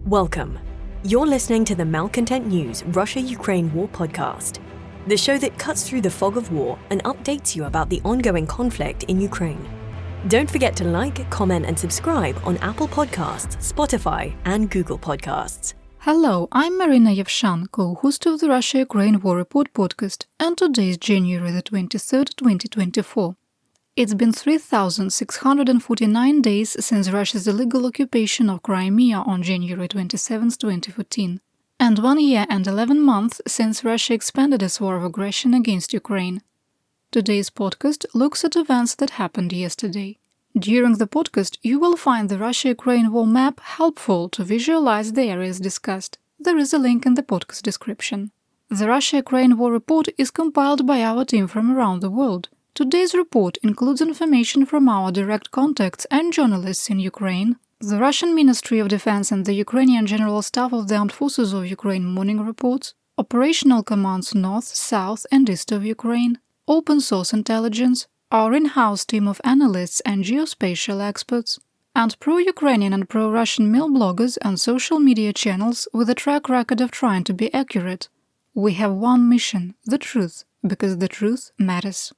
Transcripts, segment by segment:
Welcome. You're listening to the Malcontent News Russia-Ukraine War podcast, the show that cuts through the fog of war and updates you about the ongoing conflict in Ukraine. Don't forget to like, comment, and subscribe on Apple Podcasts, Spotify, and Google Podcasts. Hello, I'm Marina Yevshan, co-host of the Russia-Ukraine War Report podcast, and today is January the 23rd, 2024. It's been 3,649 days since Russia's illegal occupation of Crimea on January 27, 2014, and 1 year and 11 months since Russia expanded its war of aggression against Ukraine. Today's podcast looks at events that happened yesterday. During the podcast, you will find the Russia-Ukraine war map helpful to visualize the areas discussed. There is a link in the podcast description. The Russia-Ukraine war report is compiled by our team from around the world. Today's report includes information from our direct contacts and journalists in Ukraine, the Russian Ministry of Defense and the Ukrainian General Staff of the Armed Forces of Ukraine morning reports, operational commands north, south and east of Ukraine, open source intelligence, our in-house team of analysts and geospatial experts, and pro-Ukrainian and pro-Russian mail bloggers and social media channels with a track record of trying to be accurate. We have one mission, the truth, because the truth matters.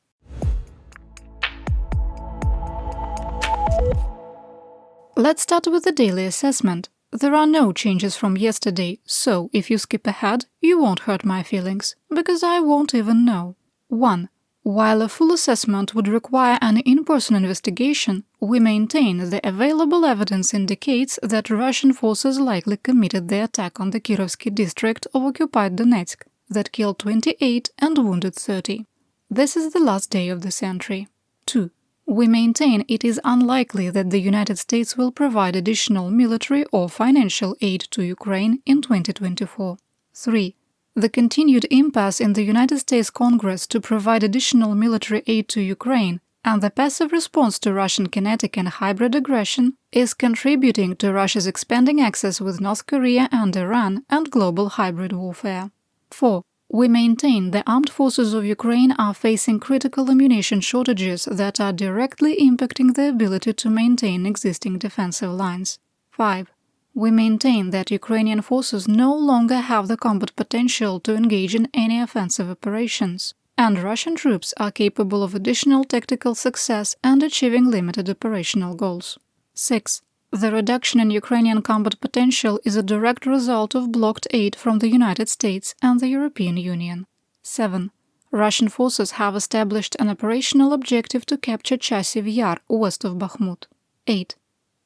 Let's start with the daily assessment. There are no changes from yesterday, so if you skip ahead, you won't hurt my feelings, because I won't even know. 1. While a full assessment would require an in-person investigation, we maintain the available evidence indicates that Russian forces likely committed the attack on the Kirovsky district of occupied Donetsk that killed 28 and wounded 30. This is the last day of this entry. 2. We maintain it is unlikely that the United States will provide additional military or financial aid to Ukraine in 2024. 3. The continued impasse in the United States Congress to provide additional military aid to Ukraine and the passive response to Russian kinetic and hybrid aggression is contributing to Russia's expanding axis with North Korea and Iran and global hybrid warfare. 4. We maintain the armed forces of Ukraine are facing critical ammunition shortages that are directly impacting the ability to maintain existing defensive lines. 5. We maintain that Ukrainian forces no longer have the combat potential to engage in any offensive operations, and Russian troops are capable of additional tactical success and achieving limited operational goals. 6. The reduction in Ukrainian combat potential is a direct result of blocked aid from the United States and the European Union. 7. Russian forces have established an operational objective to capture Chasiv Yar west of Bakhmut. 8.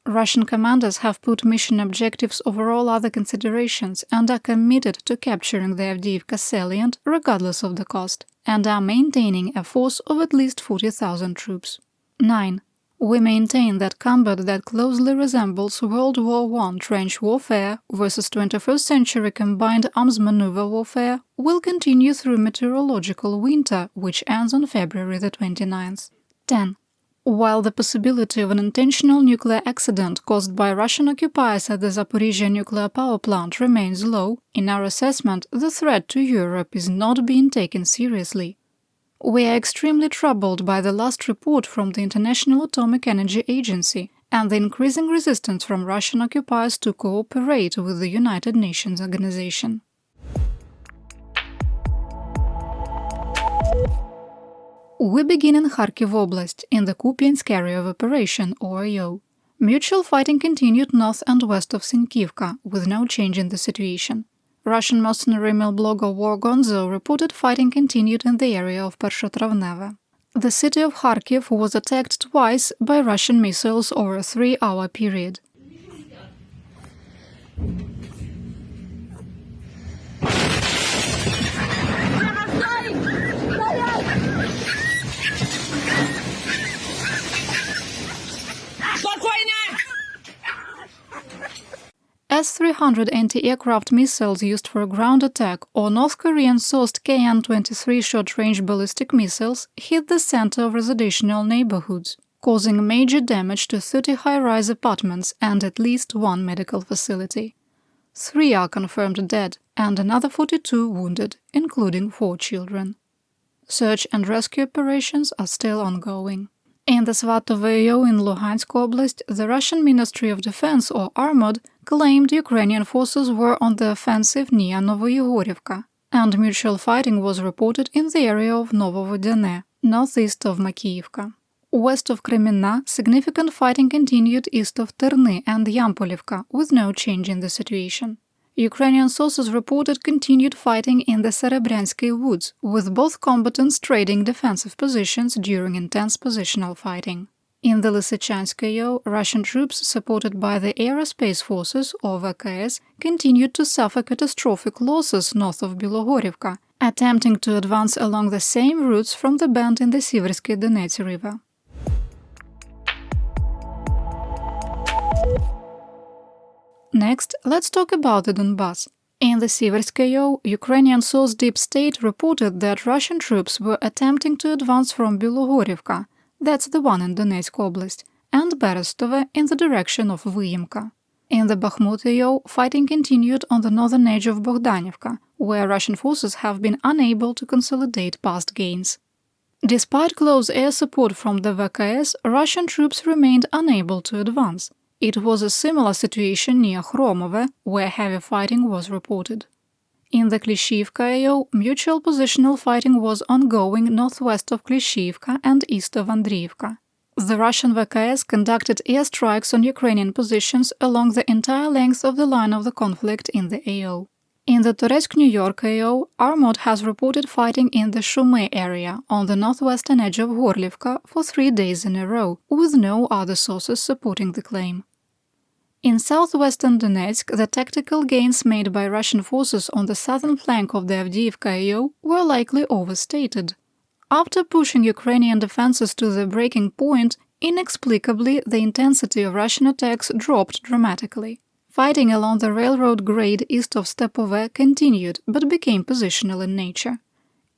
Russian commanders have put mission objectives over all other considerations and are committed to capturing the Avdiivka salient regardless of the cost, and are maintaining a force of at least 40,000 troops. 9. We maintain that combat that closely resembles World War I trench warfare versus 21st century combined arms maneuver warfare will continue through meteorological winter, which ends on February the 29th. 10. While the possibility of an intentional nuclear accident caused by Russian occupiers at the Zaporizhzhia nuclear power plant remains low, in our assessment the threat to Europe is not being taken seriously. We are extremely troubled by the last report from the International Atomic Energy Agency and the increasing resistance from Russian occupiers to cooperate with the United Nations organization. We begin in Kharkiv Oblast, in the Kupiansk area of operation, OIO. Mutual fighting continued north and west of Sinkivka, with no change in the situation. Russian mercenary mail blogger War Gonzo reported fighting continued in the area of Pershotravneva. The city of Kharkiv was attacked twice by Russian missiles over a 3-hour period. S-300 anti-aircraft missiles used for a ground attack or North Korean-sourced KN-23 short-range ballistic missiles hit the center of residential neighborhoods, causing major damage to 30 high-rise apartments and at least one medical facility. 3 are confirmed dead and another 42 wounded, including 4 children. Search and rescue operations are still ongoing. In the Svatovo OIO in Luhansk Oblast, the Russian Ministry of Defense, or Armod, claimed Ukrainian forces were on the offensive near Novoyegorivka, and mutual fighting was reported in the area of Novovodane, northeast of Makiyivka. West of Crimea, significant fighting continued east of Terny and Yampolivka, with no change in the situation. Ukrainian sources reported continued fighting in the Serebryansky woods, with both combatants trading defensive positions during intense positional fighting. In the Lysychanskoye, Russian troops, supported by the Aerospace Forces, or VKS, continued to suffer catastrophic losses north of Bilogorivka, attempting to advance along the same routes from the bend in the Siversky Donets River. Next, let's talk about the Donbas. In the Siverskoye, Ukrainian source Deep State reported that Russian troops were attempting to advance from Bilogorivka, that's the one in Donetsk Oblast, and Berestove in the direction of Vyimka. In the Bakhmut area, fighting continued on the northern edge of Bogdanivka, where Russian forces have been unable to consolidate past gains. Despite close air support from the VKS, Russian troops remained unable to advance. It was a similar situation near Khromove, where heavy fighting was reported. In the Klishivka area, mutual positional fighting was ongoing northwest of Klishivka and east of Andriivka. The Russian VKS conducted airstrikes on Ukrainian positions along the entire length of the line of the conflict in the AO. In the Torezhk-New York AO, Armod has reported fighting in the Shume area on the northwestern edge of Gorlivka for 3 days in a row, with no other sources supporting the claim. In southwestern Donetsk, the tactical gains made by Russian forces on the southern flank of the Avdiivka AO were likely overstated. After pushing Ukrainian defenses to the breaking point, inexplicably the intensity of Russian attacks dropped dramatically. Fighting along the railroad grade east of Stepove continued, but became positional in nature.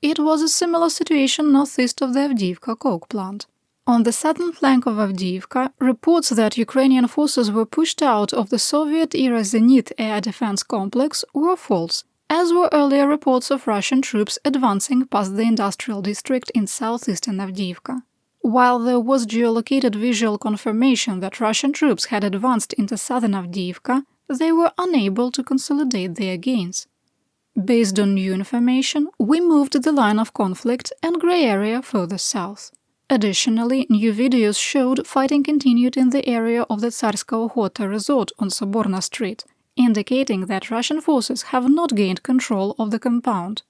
It was a similar situation northeast of the Avdiivka coke plant. On the southern flank of Avdiivka, reports that Ukrainian forces were pushed out of the Soviet-era Zenit air defense complex were false, as were earlier reports of Russian troops advancing past the industrial district in southeastern Avdiivka. While there was geolocated visual confirmation that Russian troops had advanced into southern Avdiivka, they were unable to consolidate their gains. Based on new information, we moved the line of conflict and grey area further south. Additionally, new videos showed fighting continued in the area of the Tsarska Okhota resort on Soborna Street, indicating that Russian forces have not gained control of the compound.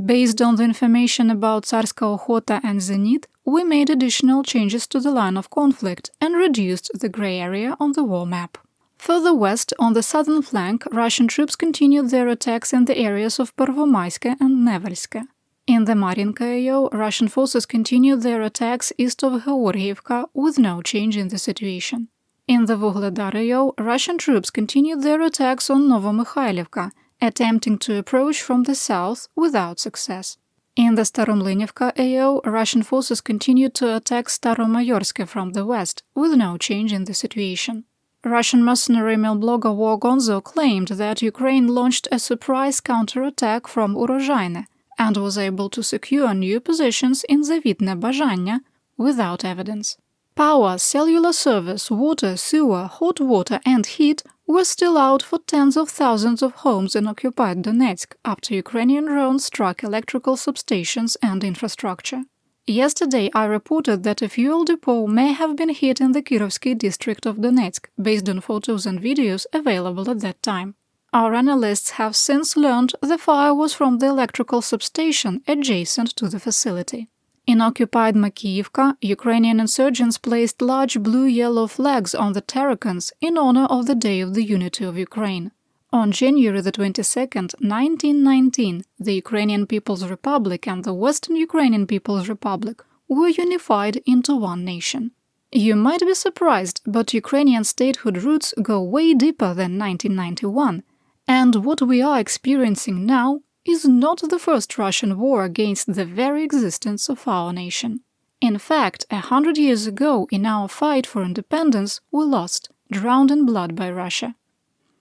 Based on the information about Tsarska Okhota and Zenit, we made additional changes to the line of conflict and reduced the grey area on the war map. Further west, on the southern flank, Russian troops continued their attacks in the areas of Pervomaiske and Nevelske. In the Marinka area, Russian forces continued their attacks east of Georgievka with no change in the situation. In the Vuhledar area, Russian troops continued their attacks on Novomykhailivka, attempting to approach from the south without success. In the Staromlynivka area, Russian forces continued to attack Staromayorske from the west, with no change in the situation. Russian mercenary mail blogger War Gonzo claimed that Ukraine launched a surprise counterattack from Urozhaine and was able to secure new positions in Zavitne Bazhanya without evidence. Power, cellular service, water, sewer, hot water and heat were still out for tens of thousands of homes in occupied Donetsk after Ukrainian drones struck electrical substations and infrastructure. Yesterday I reported that a fuel depot may have been hit in the Kirovsky district of Donetsk, based on photos and videos available at that time. Our analysts have since learned the fire was from the electrical substation adjacent to the facility. In occupied Makiyivka, Ukrainian insurgents placed large blue-yellow flags on the terracons in honor of the Day of the Unity of Ukraine. On January 22, 1919, the Ukrainian People's Republic and the Western Ukrainian People's Republic were unified into one nation. You might be surprised, but Ukrainian statehood roots go way deeper than 1991, and what we are experiencing now is not the first Russian war against the very existence of our nation. In fact, 100 years ago, in our fight for independence, we lost, drowned in blood by Russia.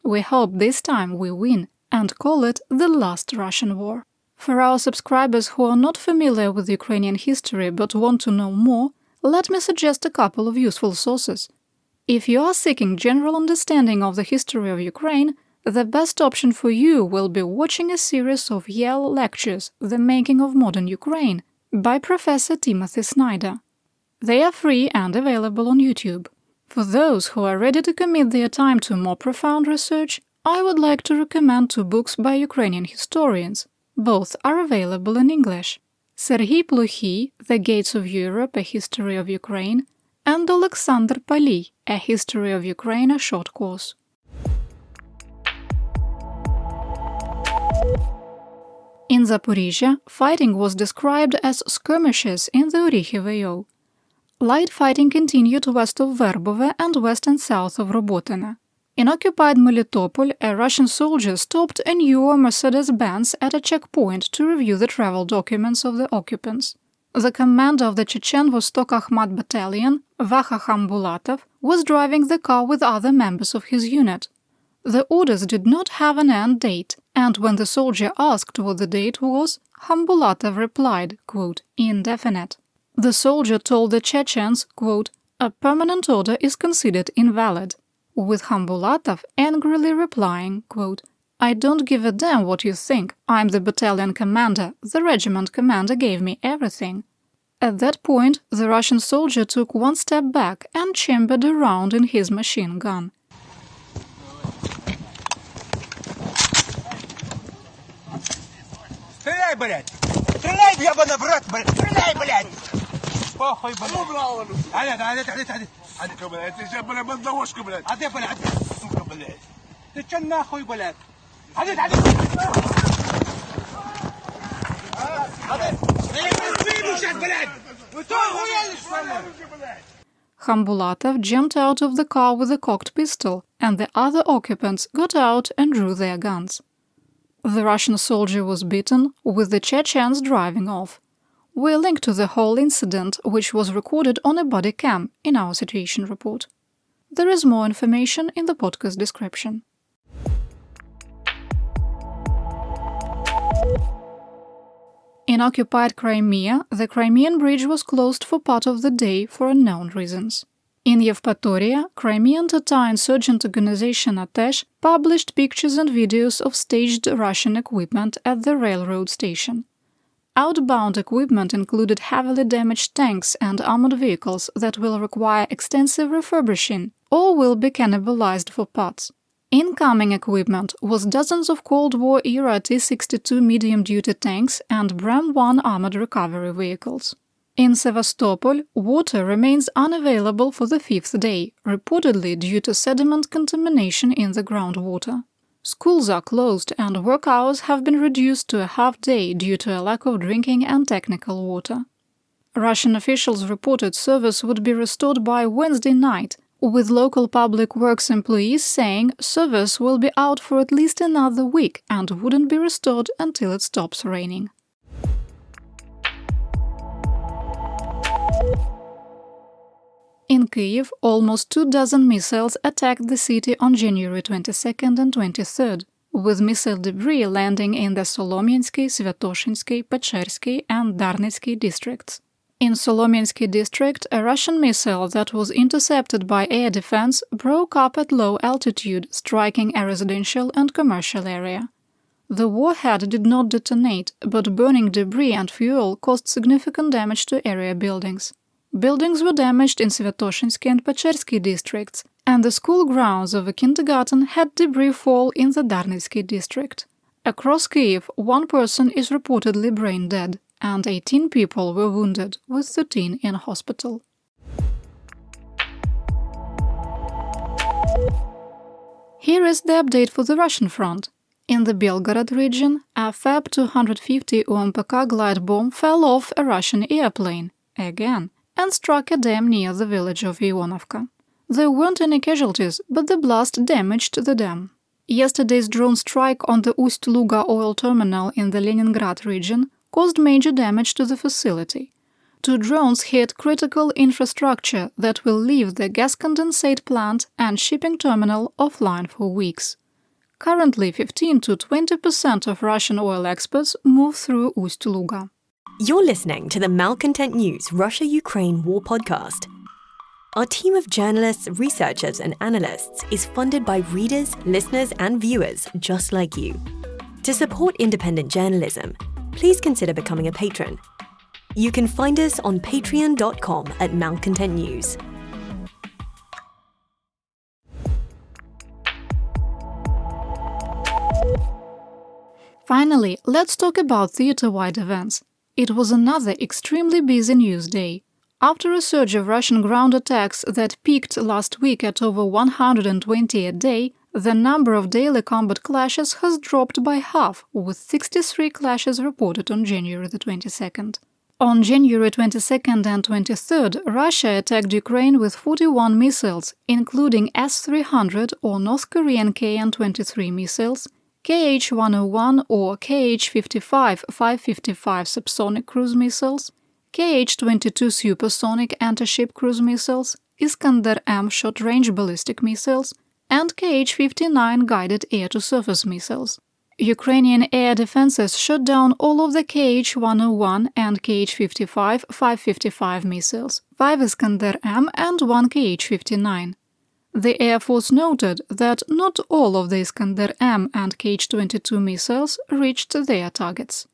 We hope this time we win and call it the last Russian war. For our subscribers who are not familiar with Ukrainian history but want to know more, let me suggest a couple of useful sources. If you are seeking general understanding of the history of Ukraine, the best option for you will be watching a series of Yale lectures, The Making of Modern Ukraine, by Professor Timothy Snyder. They are free and available on YouTube. For those who are ready to commit their time to more profound research, I would like to recommend 2 books by Ukrainian historians. Both are available in English. Serhiy Plukhy, The Gates of Europe, A History of Ukraine, and Alexander Paliy, A History of Ukraine, a Short Course. In Zaporizhzhia, fighting was described as skirmishes in the Orikhi. Light fighting continued west of Verbove and west and south of Robotine. In occupied Melitopol, a Russian soldier stopped a new Mercedes-Benz at a checkpoint to review the travel documents of the occupants. The commander of the Chechen Vostok Akhmat battalion, Vakha Khambulatov, was driving the car with other members of his unit. The orders did not have an end date, and when the soldier asked what the date was, Khambulatov replied, quote, "indefinite." The soldier told the Chechens, quote, "a permanent order is considered invalid," with Khambulatov angrily replying, quote, "I don't give a damn what you think. I'm the battalion commander. The regiment commander gave me everything." At that point, the Russian soldier took one step back and chambered a round in his machine gun. Стреляй, блядь! Стреляй, ебаный в рот, блядь! Стреляй, блядь! Похуй, блядь! Сука, блядь, ты сейчас, блядь, бандовошка, блядь! А ты, блядь, сука, блядь! Ты чё нахуй, блядь? Стреляй, сейчас, блядь! Вы что, охуели, что ли? Khambulatov jumped out of the car with a cocked pistol, and the other occupants got out and drew their guns. The Russian soldier was beaten, with the Chechens driving off. We'll link to the whole incident, which was recorded on a body cam, in our situation report. There is more information in the podcast description. In occupied Crimea, the Crimean bridge was closed for part of the day for unknown reasons. In Yevpatoria, Crimean Tatar insurgent organization Atesh published pictures and videos of staged Russian equipment at the railroad station. Outbound equipment included heavily damaged tanks and armored vehicles that will require extensive refurbishing or will be cannibalized for parts. Incoming equipment was dozens of Cold War-era T-62 medium-duty tanks and Bram-1 armored recovery vehicles. In Sevastopol, water remains unavailable for the 5th day, reportedly due to sediment contamination in the groundwater. Schools are closed and work hours have been reduced to a half-day due to a lack of drinking and technical water. Russian officials reported service would be restored by Wednesday night, with local public works employees saying service will be out for at least another week and wouldn't be restored until it stops raining. In Kyiv, almost 24 missiles attacked the city on January 22nd and 23rd, with missile debris landing in the Solomyensky, Svyatoshinsky, Pechersky and Darnitsky districts. In Solomyensky district, a Russian missile that was intercepted by air defense broke up at low altitude, striking a residential and commercial area. The warhead did not detonate, but burning debris and fuel caused significant damage to area buildings. Buildings were damaged in Svyatoshinsky and Pechersky districts, and the school grounds of a kindergarten had debris fall in the Darnitsky district. Across Kyiv, 1 person is reportedly brain dead, and 18 people were wounded, with 13 in hospital. Here is the update for the Russian front. In the Belgorod region, a Fab-250 UMPK glide bomb fell off a Russian airplane, again, and struck a dam near the village of Ionovka. There weren't any casualties, but the blast damaged the dam. Yesterday's drone strike on the Ust-Luga oil terminal in the Leningrad region caused major damage to the facility. 2 drones hit critical infrastructure that will leave the gas condensate plant and shipping terminal offline for weeks. Currently, 15 to 20% of Russian oil exports move through Ust-Luga. You're listening to the Malcontent News Russia-Ukraine War podcast. Our team of journalists, researchers, and analysts is funded by readers, listeners, and viewers just like you. To support independent journalism, please consider becoming a patron. You can find us on patreon.com/malcontentnews. Finally, let's talk about Theaterwide events. It was another extremely busy news day. After a surge of Russian ground attacks that peaked last week at over 120 a day, the number of daily combat clashes has dropped by half, with 63 clashes reported on January the 22nd. On January 22nd and 23rd, Russia attacked Ukraine with 41 missiles, including S-300 or North Korean KN-23 missiles, KH-101 or KH-55-555 subsonic cruise missiles, KH-22 supersonic anti-ship cruise missiles, Iskander-M short-range ballistic missiles, and KH-59 guided air-to-surface missiles. Ukrainian air defenses shot down all of the KH-101 and KH-55-555 missiles, 5 Iskander-M and 1 KH-59. The Air Force noted that not all of the Iskander-M and KH-22 missiles reached their targets.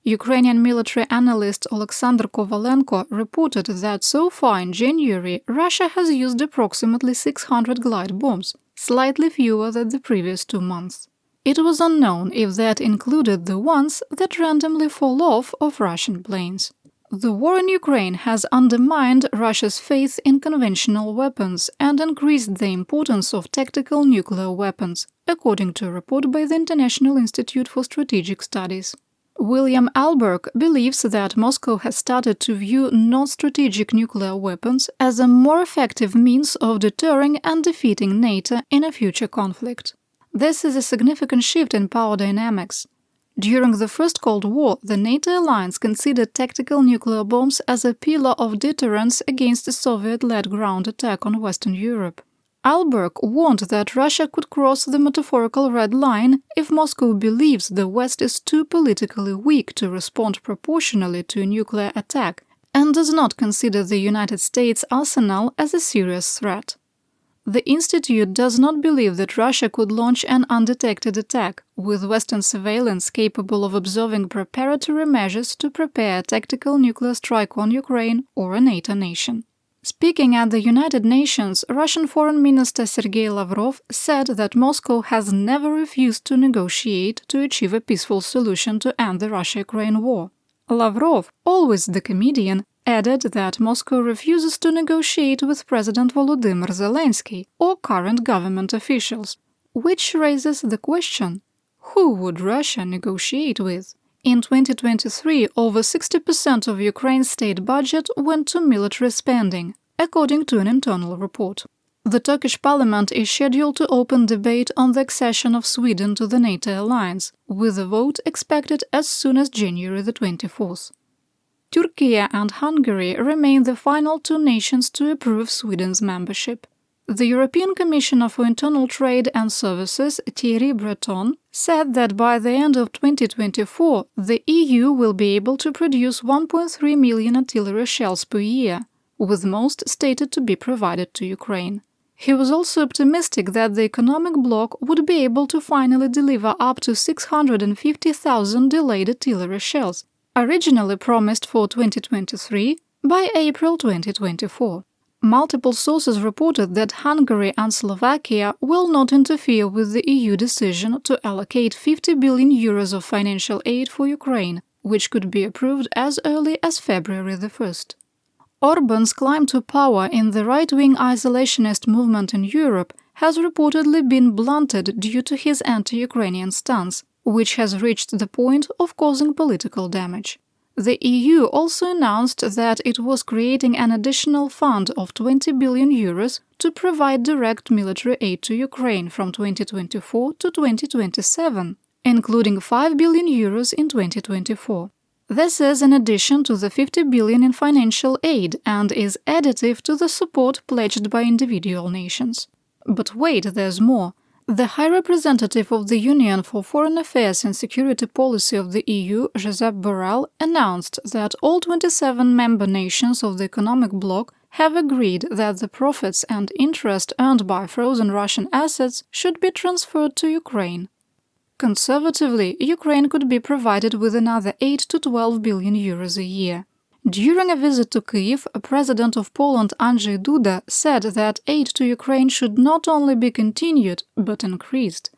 Ukrainian military analyst Alexander Kovalenko reported that so far in January, Russia has used approximately 600 glide bombs, slightly fewer than the previous 2 months. It was unknown if that included the ones that randomly fall off of Russian planes. The war in Ukraine has undermined Russia's faith in conventional weapons and increased the importance of tactical nuclear weapons, according to a report by the International Institute for Strategic Studies. William Alberg believes that Moscow has started to view non-strategic nuclear weapons as a more effective means of deterring and defeating NATO in a future conflict. This is a significant shift in power dynamics. During the First Cold War, the NATO alliance considered tactical nuclear bombs as a pillar of deterrence against a Soviet-led ground attack on Western Europe. Alberg warned that Russia could cross the metaphorical red line if Moscow believes the West is too politically weak to respond proportionally to a nuclear attack and does not consider the United States arsenal as a serious threat. The Institute does not believe that Russia could launch an undetected attack, with Western surveillance capable of observing preparatory measures to prepare a tactical nuclear strike on Ukraine or a NATO nation. Speaking at the United Nations, Russian Foreign Minister Sergei Lavrov said that Moscow has never refused to negotiate to achieve a peaceful solution to end the Russia-Ukraine war. Lavrov, always the comedian, added that Moscow refuses to negotiate with President Volodymyr Zelensky or current government officials, which raises the question, who would Russia negotiate with? In 2023, over 60% of Ukraine's state budget went to military spending, according to an internal report. The Turkish parliament is scheduled to open debate on the accession of Sweden to the NATO alliance, with a vote expected as soon as January the 24th. Turkey and Hungary remain the final 2 nations to approve Sweden's membership. The European Commissioner for Internal Trade and Services, Thierry Breton, said that by the end of 2024, the EU will be able to produce 1.3 million artillery shells per year, with most stated to be provided to Ukraine. He was also optimistic that the economic bloc would be able to finally deliver up to 650,000 delayed artillery shells, originally promised for 2023, by April 2024. Multiple sources reported that Hungary and Slovakia will not interfere with the EU decision to allocate 50 billion euros of financial aid for Ukraine, which could be approved as early as February the 1st. Orban's climb to power in the right-wing isolationist movement in Europe has reportedly been blunted due to his anti-Ukrainian stance, which has reached the point of causing political damage. The EU also announced that it was creating an additional fund of 20 billion euros to provide direct military aid to Ukraine from 2024 to 2027, including 5 billion euros in 2024. This is in addition to the 50 billion in financial aid and is additive to the support pledged by individual nations. But wait, there's more. The High Representative of the Union for Foreign Affairs and Security Policy of the EU, Josep Borrell, announced that all 27 member nations of the economic bloc have agreed that the profits and interest earned by frozen Russian assets should be transferred to Ukraine. Conservatively, Ukraine could be provided with another 8 to 12 billion euros a year. During a visit to Kyiv, President of Poland Andrzej Duda said that aid to Ukraine should not only be continued, but increased.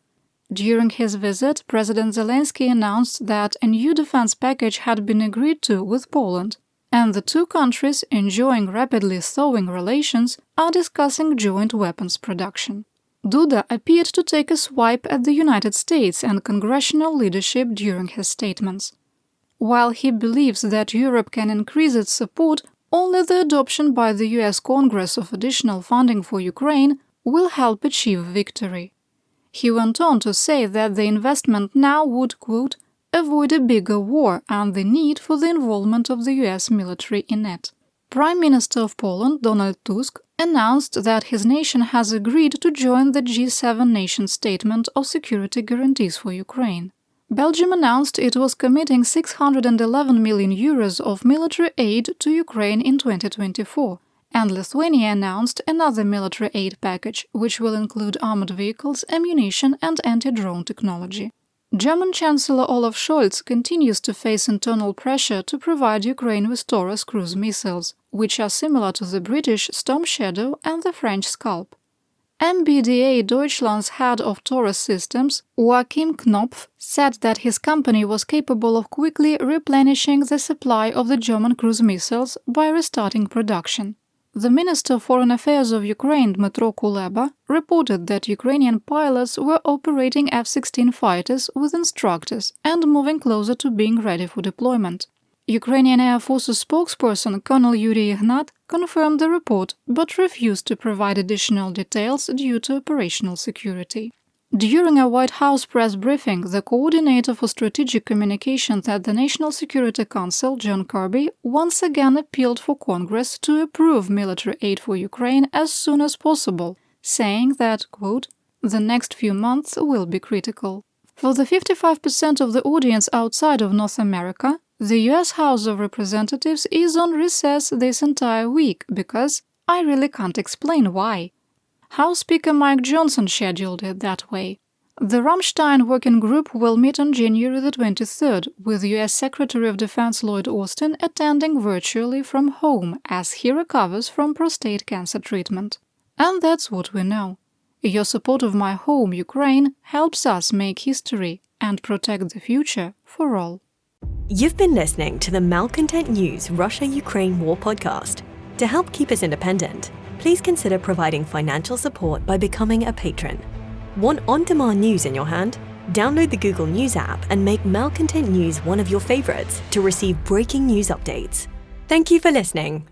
During his visit, President Zelensky announced that a new defense package had been agreed to with Poland, and the two countries, enjoying rapidly thawing relations, are discussing joint weapons production. Duda appeared to take a swipe at the United States and congressional leadership during his statements. While he believes that Europe can increase its support, only the adoption by the US Congress of additional funding for Ukraine will help achieve victory. He went on to say that the investment now would, quote, avoid a bigger war and the need for the involvement of the US military in it. Prime Minister of Poland, Donald Tusk, announced that his nation has agreed to join the G7 nation statement of security guarantees for Ukraine. Belgium announced it was committing 611 million euros of military aid to Ukraine in 2024, and Lithuania announced another military aid package, which will include armored vehicles, ammunition and anti-drone technology. German Chancellor Olaf Scholz continues to face internal pressure to provide Ukraine with Taurus cruise missiles, which are similar to the British Storm Shadow and the French Scalp. MBDA Deutschland's head of Taurus systems, Joachim Knopf, said that his company was capable of quickly replenishing the supply of the German cruise missiles by restarting production. The Minister of Foreign Affairs of Ukraine, Dmytro Kuleba, reported that Ukrainian pilots were operating F-16 fighters with instructors and moving closer to being ready for deployment. Ukrainian Air Force's spokesperson, Colonel Yuri Ignat, confirmed the report but refused to provide additional details due to operational security. During a White House press briefing, the coordinator for strategic communications at the National Security Council, John Kirby, once again appealed for Congress to approve military aid for Ukraine as soon as possible, saying that, quote, the next few months will be critical. For the 55% of the audience outside of North America, the US House of Representatives is on recess this entire week because I really can't explain why. House Speaker Mike Johnson scheduled it that way. The Rammstein Working Group will meet on January the 23rd, with US Secretary of Defense Lloyd Austin attending virtually from home as he recovers from prostate cancer treatment. And that's what we know. Your support of my home, Ukraine, helps us make history and protect the future for all. You've been listening to the Malcontent News Russia-Ukraine War podcast. To help keep us independent, please consider providing financial support by becoming a patron. Want on-demand news in your hand? Download the Google News app and make Malcontent News one of your favorites to receive breaking news updates. Thank you for listening.